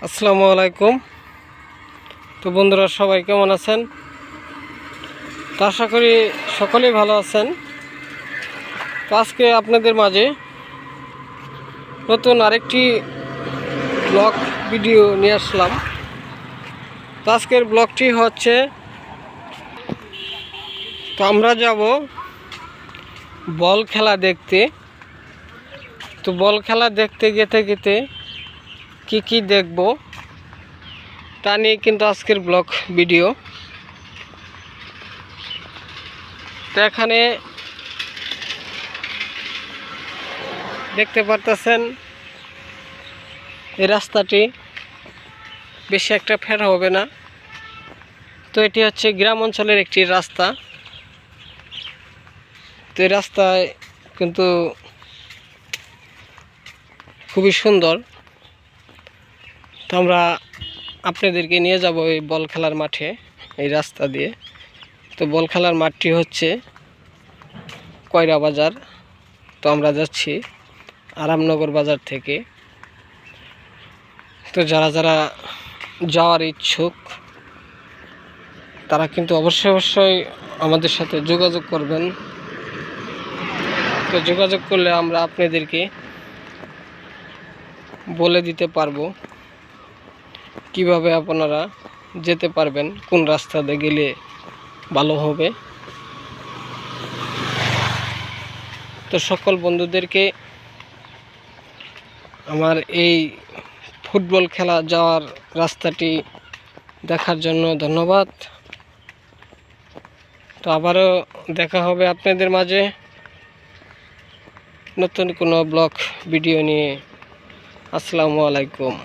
আসসালামু আলাইকুম। তো বন্ধুরা, সবাই কেমন আছেন? তো আশা করি সকলেই ভালো আছেন। তো আজকে আপনাদের মাঝে নতুন আরেকটি ব্লগ ভিডিও নিয়ে আসলাম। তো আজকের ব্লগটি হচ্ছে, তো আমরা যাব বল খেলা দেখতে। তো বল খেলা দেখতে যেতে যেতে কি দেখব তা নিয়ে কিন্তু আজকের ব্লগ ভিডিও। তো এখানে দেখতে পারতেছেন এই রাস্তাটি বেশি একটা ফেরা হবে না। তো এটি হচ্ছে গ্রাম অঞ্চলের একটি রাস্তা। তো এই রাস্তায় কিন্তু খুবই সুন্দর। তো আমরা আপনাদেরকে নিয়ে যাব এই বল খেলার মাঠে, এই রাস্তা দিয়ে। তো বল খেলার মাঠটি হচ্ছে কয়রা বাজার। তো আমরা যাচ্ছি আরামনগর বাজার থেকে। তো যারা যারা যাওয়ার ইচ্ছুক তারা কিন্তু অবশ্যই আমাদের সাথে যোগাযোগ করবেন। তো যোগাযোগ করলে আমরা আপনাদেরকে বলে দিতে পারবো কিভাবে আপনারা যেতে পারবেন, কোন রাস্তাতে গেলে ভালো হবে। তো সকল বন্ধুদেরকে আমার এই ফুটবল খেলা যাওয়ার রাস্তাটি দেখার জন্য ধন্যবাদ। তো আবারও দেখা হবে আপনাদের মাঝে নতুন কোনো ব্লগ ভিডিও নিয়ে। আসসালামু আলাইকুম।